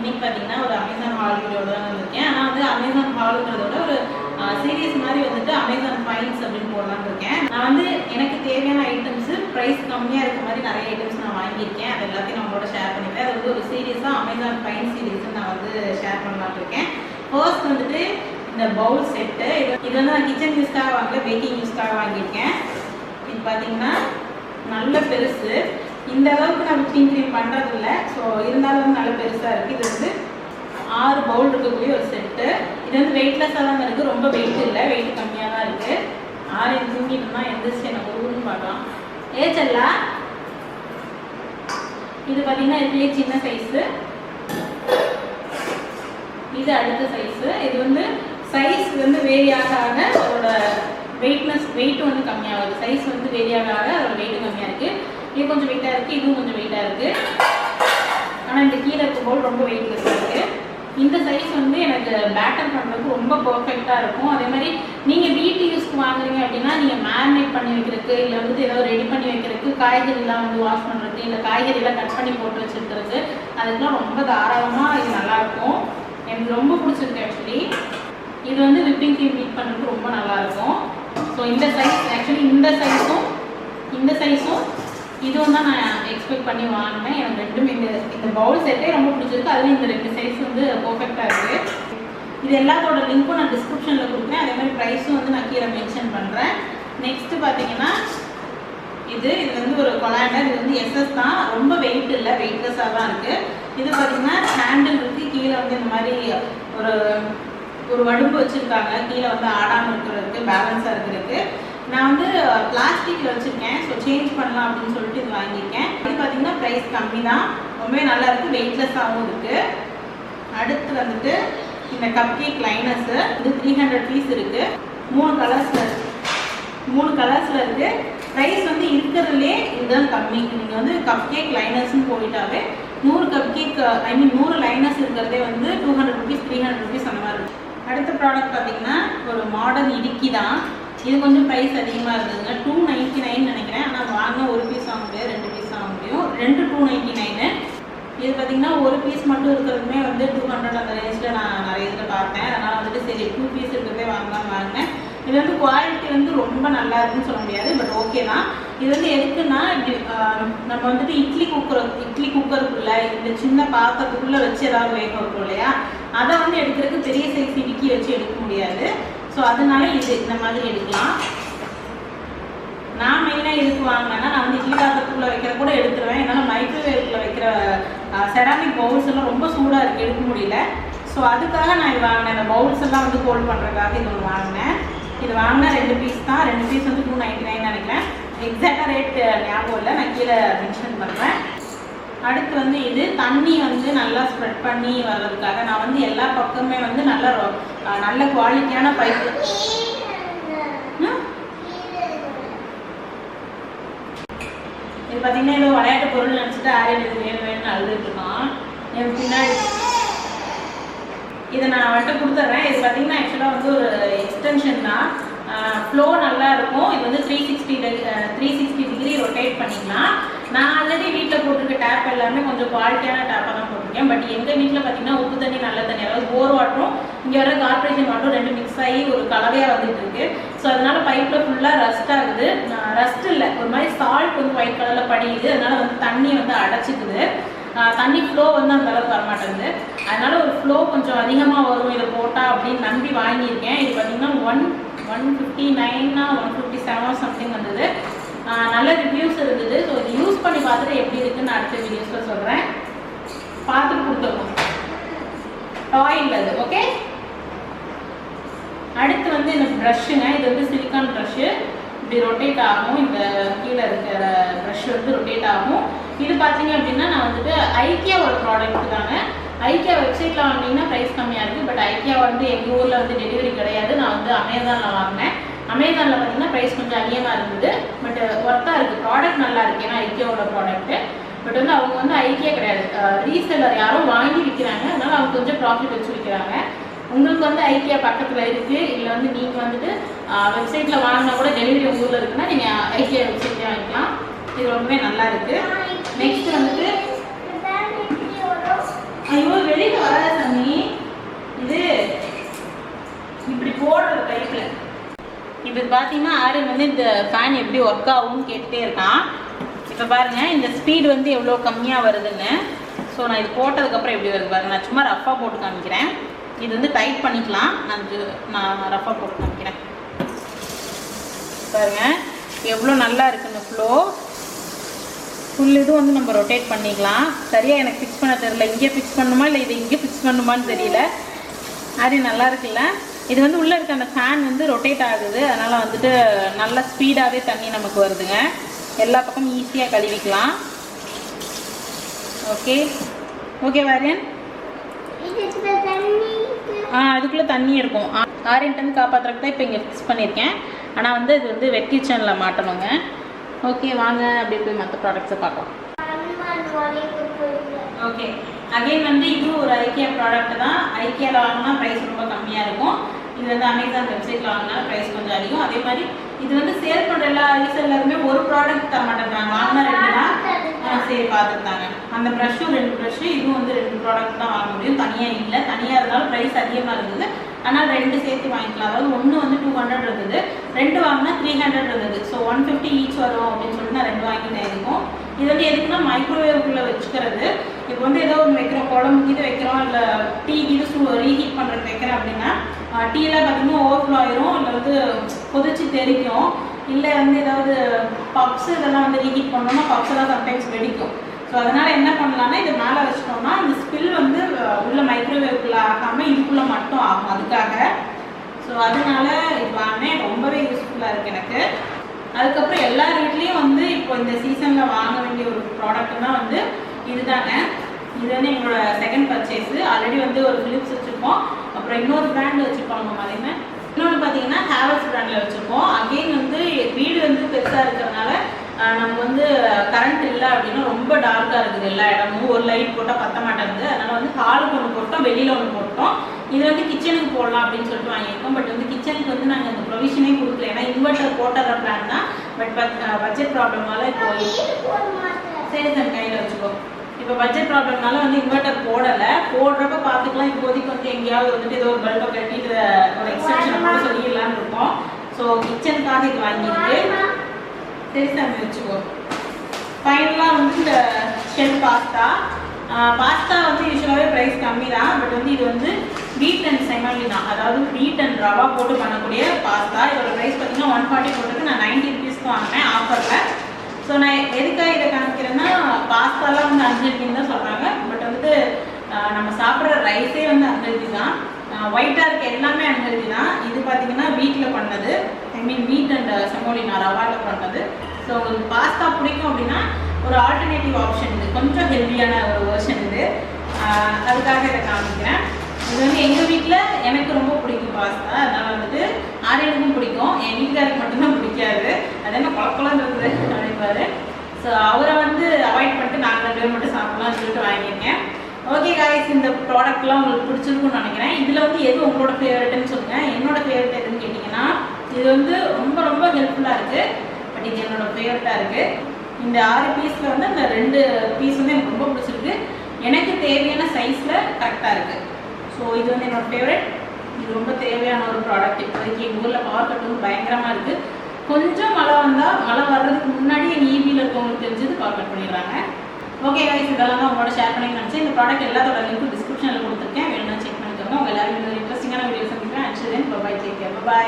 இன்னைக்கு பார்த்தீங்கன்னா ஒரு அமேசான் ஹால் வீடியோட தான் வந்திருக்கேன். ஆனால் வந்து அமேசான் ஹாலுங்கிறத விட ஒரு சீரியஸ் மாதிரி வந்துட்டு அமேசான் ஃபைன்ஸ் அப்படின்னு போடலான்னு இருக்கேன். நான் வந்து எனக்கு தேவையான ஐட்டம்ஸு ப்ரைஸ் கம்மியாக இருக்க மாதிரி நிறைய ஐட்டம்ஸ் நான் வாங்கியிருக்கேன். அது எல்லாத்தையும் நம்மளோட ஷேர் பண்ணிக்கிறேன். அது வந்து ஒரு சீரியஸாக அமேசான் ஃபைன் சீரீஸ் நான் வந்து ஷேர் பண்ணலான்னு இருக்கேன். ஃபர்ஸ்ட் வந்துட்டு இந்த பவுல் செட்டு, இது வந்து நான் கிச்சன் யூஸ்க்காக வாங்கல, பேக்கிங் யூஸ்க்காக வாங்கியிருக்கேன். இது பார்த்தீங்கன்னா நல்ல பெருசு. இந்த அளவுக்கு நான் விப்பிங் க்ரீம் பண்ணுறது இல்லை. ஸோ இருந்தாலும் வந்து நல்ல பெருசாக இருக்குது. இது வந்து 6 பவுல் இருக்கக்கூடிய ஒரு செட்டு. இது வந்து வெயிட்லெஸ்ஸாக தான் இருக்குது, ரொம்ப வெயிட் இல்லை, வெயிட் கம்மியாக தான் இருக்குது. 6 தூங்கிட்டோம்னா எந்திரிச்சு எனக்கு ஊருன்னு பார்க்கலாம். ஏச்சல்லா இது பார்த்தீங்கன்னா இதுலேயே சின்ன சைஸு, இது அடுத்த சைஸு. இது வந்து சைஸ் வந்து வேரி ஆக ஆக அதோட வெயிட் வந்து கம்மியாகுது. சைஸ் வந்து வேரி ஆக ஆக அதோட வெயிட்டும் கம்மியாக இருக்குது. இது கொஞ்சம் வெயிட்டாக இருக்குது, இதுவும் கொஞ்சம் வெயிட்டாக இருக்குது. ஆனால் இந்த கீழே இருக்கும்போது ரொம்ப வெயிட்லெஸ்ஸாக இருக்குது. இந்த சைஸ் வந்து எனக்கு பேட்டர் பண்ணுறதுக்கு ரொம்ப பர்ஃபெக்டாக இருக்கும். அதே மாதிரி நீங்கள் வீட்டு யூஸ்க்கு வாங்குறீங்க அப்படின்னா நீங்கள் மேரினேட் பண்ணி வைக்கிறதுக்கு, இல்லை வந்துட்டு ஏதாவது ரெடி பண்ணி வைக்கிறதுக்கு, காய்கறிலாம் வந்து வாஷ் பண்ணுறது, இல்லை காய்கறிலாம் கட் பண்ணி போட்டு வச்சுருக்கிறது, அதுக்கெலாம் ரொம்ப தாராளமாக இது நல்லாயிருக்கும். எனக்கு ரொம்ப பிடிச்சிருக்கு ஆக்சுவலி. இது வந்து விப்பிங் க்ரீம் பீட் பண்ணுறதுக்கு ரொம்ப நல்லாயிருக்கும். ஸோ இந்த சைஸ் ஆக்சுவலி இந்த சைஸும் இதுவும் தான் நான் எக்ஸ்பெக்ட் பண்ணி வாங்கினேன். எனக்கு ரெண்டுமே இந்த பவுல் செட்டே ரொம்ப பிடிச்சிருக்கு. அதுவும் இந்த 2 சைஸ் வந்து பர்ஃபெக்டாக இருக்குது. இது எல்லாத்தோட லிங்க்கும் நான் டிஸ்கிரிப்ஷனில் கொடுக்குறேன். அதே மாதிரி ப்ரைஸும் வந்து நான் கீழே மென்ஷன் பண்ணுறேன். நெக்ஸ்ட்டு பார்த்தீங்கன்னா இது வந்து ஒரு கொலாண்டர். இது வந்து எஸ்எஸ் தான், ரொம்ப வெயிட் இல்லை, வெயிட்லெஸ்ஸாக தான் இருக்குது. இது பார்த்தீங்கன்னா ஹேண்டில் இருக்குது. கீழே வந்து இந்த மாதிரி ஒரு வடும்பு வச்சுருக்காங்க, கீழே வந்து ஆடாமல் இருக்கிறதுக்கு, பேலன்ஸாக இருக்கிறதுக்கு. நான் வந்து பிளாஸ்டிக்கில் வச்சுருக்கேன். ஸோ சேஞ்ச் பண்ணலாம் அப்படின்னு சொல்லிட்டு இது வாங்கியிருக்கேன். இது பார்த்தீங்கன்னா ப்ரைஸ் கம்மி தான், ரொம்பவே நல்லா இருக்குது, வெயிட்லெஸ்ஸாகவும் இருக்குது. அடுத்து வந்துட்டு இந்த கப் கேக் லைனர்ஸு, இது 300 பீஸ் இருக்குது. 3 கலர்ஸில் இருக்குது. ப்ரைஸ் வந்து இருக்கிறதுலே இதுதான் கம்மி. நீங்கள் வந்து கப் கேக் லைனர்ஸ்ன்னு போயிட்டாவே 100 கப் கேக் 100 லைனர்ஸ் இருக்கிறதே வந்து 200 ருபீஸ் 300 ருபீஸ் அந்த மாதிரி இருக்குது. அடுத்த ப்ராடக்ட் பார்த்தீங்கன்னா ஒரு மாடர்ன் இடுக்கி தான். இது கொஞ்சம் ப்ரைஸ் அதிகமாக இருந்ததுங்க, 299 நினைக்கிறேன். ஆனால் வாங்கினா ஒரு பீஸ் வாங்க முடியாது, 2 பீஸ் வாங்க முடியும். 2 299. இது பார்த்தீங்கன்னா ஒரு பீஸ் மட்டும் இருக்கிறதுமே வந்து 200 அந்த ரேஞ்சில் நான் நிறைய இதில் பார்த்தேன். அதனால் வந்துட்டு சரி 2 பீஸ் இருக்கிறதே வாங்கலாம் வாங்கினேன். இது வந்து குவாலிட்டி வந்து ரொம்ப நல்லா இருக்குன்னு சொல்ல முடியாது, பட் ஓகே தான். இது வந்து எதுக்குன்னா நம்ம வந்துட்டு இட்லி குக்கருக்குள்ளே இந்த சின்ன பாத்திரத்துக்குள்ளே வச்சு ஏதாவது வேக வைப்போம் இல்லையா, அதை வந்து எடுக்கிறதுக்கு பெரிய சைஸ் இடுக்கி வச்சு எடுக்க முடியாது. ஸோ அதனால இது இந்த மாதிரி எடுக்கலாம். நான் மெயினாக எதுக்கு வாங்கினேன்னா, நான் வந்து இட்லி பாத்திரத்துக்குள்ளே வைக்கிற கூட எடுத்துருவேன். என்னால் மைக்ரோவேவ்ல வைக்கிற செராமிக் பவுல்ஸ் எல்லாம் ரொம்ப சூடாக இருக்குது, எடுக்க முடியல. ஸோ அதுக்காக நான் இது வாங்கினேன். இந்த பவுல்ஸ் எல்லாம் வந்து ஹோல்ட் பண்ணுறதுக்காக இது ஒன்று வாங்கினேன். இது வாங்கினா 2 பீஸ் தான். 2 பீஸ் வந்து 299 நினைக்கிறேன். எக்ஸாக்டாக ரேட் ஞாபகம் இல்லை, நான் கீழே மென்ஷன் பண்ணுறேன். அடுத்து வந்து இது தண்ணி வந்து நல்லா ஸ்ப்ரெட் பண்ணி வர்றதுக்காக நான் வந்து எல்லா பக்கமே வந்து நல்ல குவாலிட்டியான பைப்பு. இது பார்த்தீங்கன்னா ஏதோ விளையாட்டு பொருள் நினச்சிட்டு ஆரியன் இது வேணும்னு அழுதுட்டு இருக்கான். எனக்கு பின்னாடி இதை நான் அவன்கிட்ட கொடுத்துட்றேன். இது பார்த்தீங்கன்னா ஆக்சுவலாக வந்து ஒரு எக்ஸ்டென்ஷன் தான். ஃப்ளோ நல்லா இருக்கும். இது வந்து 360 டிகிரி ரொட்டேட் பண்ணிக்கலாம். நான் ஆல்ரெடி வீட்டில் போட்டிருக்க டேப் எல்லாமே கொஞ்சம் குவாலிட்டியான டேப்பாக தான் போட்டிருக்கேன். பட் எங்கள் வீட்டில் பார்த்தீங்கன்னா உப்பு தண்ணி நல்ல தண்ணி, அதாவது போர் வாட்டரும் இங்கே வர கார்பரேஷன் வாட்டரும் 2 மிக்ஸ் ஆகி ஒரு கலவையாக வந்துட்டு இருக்கு. ஸோ அதனால பைப்பில் ஃபுல்லாக ரஸ்ட் ஆகுது. ரஸ்ட் இல்லை, ஒரு மாதிரி சால்ட் வந்து ஒயிட் கலரில் படியுது. அதனால வந்து தண்ணி வந்து அடைச்சிக்குது. தண்ணி ஃப்ளோ வந்து அந்த அளவுக்கு வரமாட்டேங்குது. அதனால ஒரு ஃப்ளோ கொஞ்சம் அதிகமாக வரும் இதை போட்டால் அப்படின்னு நம்பி வாங்கியிருக்கேன். இது பார்த்தீங்கன்னா 159 157 சம்திங் வந்தது. நல்ல ரிவ்யூஸ் இருந்தது. ஸோ இது யூஸ் பண்ணி பார்த்துட்டு எப்படி இருக்குன்னு அடுத்த வீடியோஸில் சொல்கிறேன். பார்த்துட்டு கொடுத்துருக்கோம். டாயில் அது ஓகே. அடுத்து வந்து இந்த ப்ரஷ்ஷுங்க. இது வந்து சிலிக்கான் ப்ரஷ்ஷு. இப்படி ரொட்டேட் ஆகும். இந்த கீழே இருக்கிற ப்ரஷ் வந்து ரொட்டேட் ஆகும். இது பார்த்தீங்க அப்படின்னா நான் வந்துட்டு ஐக்கியா ஒரு ப்ராடக்ட் தாங்க. ஐக்கியா வெப்சைட்டில் வாங்கினீங்கன்னா ப்ரைஸ் கம்மியாக இருக்குது. பட் ஐக்கியா வந்து எங்கள் ஊரில் வந்து டெலிவரி கிடையாது. நான் வந்து அமேசானில் வாங்கினேன். அமேசானில் பார்த்தீங்கன்னா ப்ரைஸ் கொஞ்சம் அதிகமாக இருந்தது. பட் ஒர்த்தாக இருக்குது, ப்ராடக்ட் நல்லா இருக்குது. ஏன்னா ஐக்கியாவோட ப்ராடக்ட்டு. பட் வந்து அவங்க வந்து ஐக்கியா கிடையாது, ரீசெல்லர் யாரும் வாங்கி விற்கிறாங்க. அதனால் அவங்க கொஞ்சம் ப்ராஃபிட் வச்சு விற்கிறாங்க. உங்களுக்கு வந்து ஐக்கியா பக்கத்தில் இருக்குது, இல்லை வந்து நீங்கள் வந்துட்டு வெப்சைட்டில் வாங்கினா கூட டெலிவரி உங்கள் ஊரில் இருக்குன்னா நீங்கள் ஐக்கியா வெப்சைட்லேயே வாங்கிக்கலாம். இது ரொம்பவே நல்லா இருக்குது. நெக்ஸ்ட் வந்துட்டு ஐயோ வெளியே வெளியில் வராத சாமி. இது இப்படி போடுறது கைப்பில். இப்போ பார்த்தீங்கன்னா ஆரியன் வந்து இந்த ஃபேன் எப்படி ஒர்க் ஆகும்னு கேட்டுகிட்டே இருக்கான். இப்போ பாருங்கள் இந்த ஸ்பீடு வந்து எவ்வளோ கம்மியாக வருதுன்னு. ஸோ நான் இது போட்டதுக்கப்புறம் எப்படி வருது பாருங்கள். நான் சும்மா ரஃபாக போட்டு காமிக்கிறேன். இது வந்து டைட் பண்ணிக்கலாம். நான் ரஃபாக போட்டு காமிக்கிறேன். பாருங்கள் எவ்வளோ நல்லா இருக்குன்னு ஃப்ளோ. ஃபுல் இது வந்து நம்ம ரொட்டேட் பண்ணிக்கலாம். சரியாக எனக்கு ஃபிக்ஸ் பண்ண தெரியல. இங்கே ஃபிக்ஸ் பண்ணணுமா இல்லை இது இங்கே ஃபிக்ஸ் பண்ணணுமான்னு தெரியல. அது நல்லா இருக்குல்ல. இது வந்து உள்ளே இருக்க அந்த ஃபேன் வந்து ரொட்டேட் ஆகுது. அதனால் வந்துட்டு நல்ல ஸ்பீடாகவே தண்ணி நமக்கு வருதுங்க. எல்லா பக்கமும் ஈஸியாக கழுவிக்கலாம். Okay okay Aryan. அதுக்குள்ளே தண்ணி இருக்கும். ஆரியன்ட்டு காப்பாற்றுறதுக்கு தான் இப்போ இங்கே ஃபிக்ஸ் பண்ணியிருக்கேன். ஆனால் வந்து இது வந்து வெட் கிச்சனில் மாட்டணுங்க. ஓகே வாங்க அப்படியே போய் மற்ற ப்ராடக்ட்ஸை பார்க்கலாம். ஓகே அகைன் வந்து இதுவும் ஒரு ஐக்கியா ப்ராடக்ட் தான். ஐக்கியாவில் வாங்கினா ப்ரைஸ் ரொம்ப கம்மியாக இருக்கும். இது வந்து அமேசான் வெப்சைட்டில் வாங்கினா ப்ரைஸ் கொஞ்சம் அதிகம். அதே மாதிரி இது வந்து சேல் பண்ணுற எல்லா ரீசெல்லருமே ஒரு ப்ராடக்ட் தர மாட்டேங்கிறாங்க. வாங்கினா 2 தான் சரி பார்த்துருந்தாங்க. அந்த ப்ரஷ்ஷும் 2 ப்ரஷ்ஷு, இதுவும் வந்து 2 ப்ராடக்ட் தான் வாங்க முடியும். தனியாக இல்லை. தனியாக இருந்தாலும் ப்ரைஸ் அதிகமாக இருந்தது. ஆனால் 2 சேர்த்து வாங்கிக்கலாம். அதாவது ஒன்று வந்து 200 இருந்தது, 2 வாங்கினா 300 இருந்தது. ஸோ 150 ஈச் வரும் அப்படின்னு சொல்லிட்டு நான் 2 வாங்கிட்டேன். இருக்கும் இது வந்து எதுக்குன்னா மைக்ரோவேவுக்குள்ளே வச்சுக்கிறது. இப்போ வந்து ஏதோ ஒன்று வைக்கிறோம், குழம்புக்கு இது வைக்கிறோம், இல்லை டீ இது ரீஹீட் பண்ணுறதுக்கு வைக்கிறேன் அப்படின்னா டீலாம் பார்த்திங்கன்னா ஓவர்ஃப்ளோ ஆயிரும், இல்லை வந்து கொதிச்சு தெரிக்கும், இல்லை வந்து ஏதாவது பப்ஸ் இதெல்லாம் வந்து ரீஹீட் பண்ணோம்னா பப்ஸ் எல்லாம் சம்டைம்ஸ் வெடிக்கும். ஸோ அதனால் என்ன பண்ணலான்னா இது மேலே வச்சிட்டோம்னா இந்த ஸ்பில் வந்து உள்ள மைக்ரோவேவுக்குள்ளே ஆகாமல் இதுக்குள்ளே மட்டும் ஆகும். அதுக்காக ஸோ அதனால இது வாங்கினேன். ரொம்பவே யூஸ்ஃபுல்லாக இருக்குது எனக்கு. அதுக்கப்புறம் எல்லா வீட்லேயும் வந்து இப்போ இந்த சீசனில் வாங்க வேண்டிய ஒரு ப்ராடக்ட்னா வந்து இதுதாங்க. இது வந்து எங்களோட செகண்ட் பர்ச்சேஸு. ஆல்ரெடி வந்து ஒரு ஃபிலிப்ஸ் வச்சுருப்போம், அப்புறம் இன்னொரு பிராண்ட் வச்சுருப்போம் நம்ம மாதிரிமே. இன்னொன்று பார்த்தீங்கன்னா ஹேவல்ஸ் பிராண்டில் வச்சுருப்போம். அகெயின் வந்து வீடு வந்து பெருசாக இருக்கிறதுனால நம்ம வந்து கரண்ட் இல்லை அப்படின்னா ரொம்ப டார்க்காக இருக்குது எல்லா இடமும். ஒரு லைட் போட்டால் பற்ற மாட்டேங்குது. அதனால் வந்து ஹாலுக்கு ஒன்று போட்டோம், வெளியில் ஒன்று போட்டோம். இது வந்து கிச்சனுக்கு போடலாம் அப்படின்னு சொல்லிட்டு வாங்கியிருக்கோம். பட் வந்து கிச்சனுக்கு வந்து நாங்கள் அந்த ப்ரொவிஷனே கொடுக்கல. ஏன்னா இன்வெர்ட்டர் போட்டுற பிளான் தான். பட் பட்ஜெட் ப்ராப்ளம்னால இப்போ சரி சார் கையில் வச்சுக்கோ. இப்போ பட்ஜெட் ப்ராப்ளம்னால வந்து இன்வெர்ட்டர் போடலை. போடுறப்ப பார்த்துக்கலாம். இப்போதைக்கு வந்து எங்கேயாவது வந்துட்டு ஏதோ ஒரு பல்பை கட்டிட்டு ஒரு எக்ஸ்டென்ஷன் கூட சொல்லிடலான்னு இருக்கோம். ஸோ கிச்சனுக்காக இது வாங்கியிருக்கு. சரி சார் வச்சுக்கோ. ஃபைனலாக வந்து இந்த ஷெல் பாஸ்தா வந்து யூஸ்வலாகவே ப்ரைஸ் கம்மி தான். பட் வந்து இது வந்து வீட் அண்ட் செமலினா, அதாவது வீட் அண்ட் ரவா போட்டு பண்ணக்கூடிய பாஸ்தா. இதோட ப்ரைஸ் பார்த்தீங்கன்னா 140 போட்டுருக்கு. நான் 90 ருபீஸ்க்கு வாங்கினேன் ஆஃபரில். ஸோ நான் எதுக்காக இதை காமிக்கிறேன்னா பாஸ்தாலாம் வந்து அன்ஹெல்தின்னு தான் சொல்கிறாங்க. பட் வந்துட்டு நம்ம சாப்பிட்ற ரைஸே வந்து அன்ஹெல்தி தான். ஒயிட்டாக இருக்க எல்லாமே அன்ஹெல்தி தான். இது பார்த்தீங்கன்னா வீட்டில் பண்ணது, ஐ மீன் வீட் அண்ட் செமோலினா ரவாவில் பண்ணது. ஸோ உங்களுக்கு பாஸ்தா பிடிக்கும் அப்படின்னா ஒரு ஆல்டர்னேட்டிவ் ஆப்ஷன் இது. கொஞ்சம் ஹெல்தியான ஒரு வெர்ஷன் இது. அதுக்காக இதை காமிக்கிறேன். இது வந்து எங்கள் வீட்டில் எனக்கு ரொம்ப பிடிக்கும் பாஸ்தா. அதனால் வந்துட்டு ஆரியனுக்கும் பிடிக்கும், என் வீட்டுக்காருக்கு மட்டும்தான் பிடிக்காது. அது என்ன குழப்பலாம் இருக்குது அப்படின்பாரு. ஸோ அவரை வந்து அவாய்ட் பண்ணிட்டு நாங்கள் 2 பேர் மட்டும் சாப்பிட்லாம்னு சொல்லிட்டு வாங்கியிருக்கேன். ஓகே காய்ஸ், இந்த ப்ராடக்ட்லாம் உங்களுக்கு பிடிச்சிருக்குன்னு நினைக்கிறேன். இதில் வந்து எது உங்களோட ஃபேவரட்னு சொல்லுங்கள். என்னோட ஃபேவரட் எதுன்னு கேட்டிங்கன்னா இது வந்து ரொம்ப ரொம்ப ஹெல்ப்ஃபுல்லாக இருக்குது. பட் இது என்னோடய ஃபேவரட்டாக இருக்குது. இந்த 6 பீஸில் வந்து அந்த 2 பீஸ் வந்து எனக்கு ரொம்ப பிடிச்சிருக்கு. எனக்கு தேவையான சைஸில் கரெக்டாக இருக்குது. ஸோ இது வந்து என்னோடய ஃபேவரட். இது ரொம்ப தேவையான ஒரு ப்ராடக்ட். இப்போதைக்கு எங்கள் ஊரில் பவர் கட் வந்து பயங்கரமாக இருக்குது. கொஞ்சம் மழை வந்தால் மழை வர்றதுக்கு முன்னாடி எங்கள் ஈபியில் இருக்கவங்களுக்கு தெரிஞ்சது பவர் கட் பண்ணிடுறாங்க. ஓகே கைஸ், இதெல்லாம் தான் உங்களோட ஷேர் பண்ணி நினச்சேன். இந்த ப்ராடக்ட் எல்லாத்தோட லிங்க்கும் டிஸ்கிரிப்ஷனில் கொடுத்துருக்கேன். வேணும்னா செக் பண்ணிக்கோங்க. உங்கள் எல்லாரும் இன்ட்ரெஸ்டிங்கான வீடியோ சந்திக்கிறேன். And then bye, take care, by.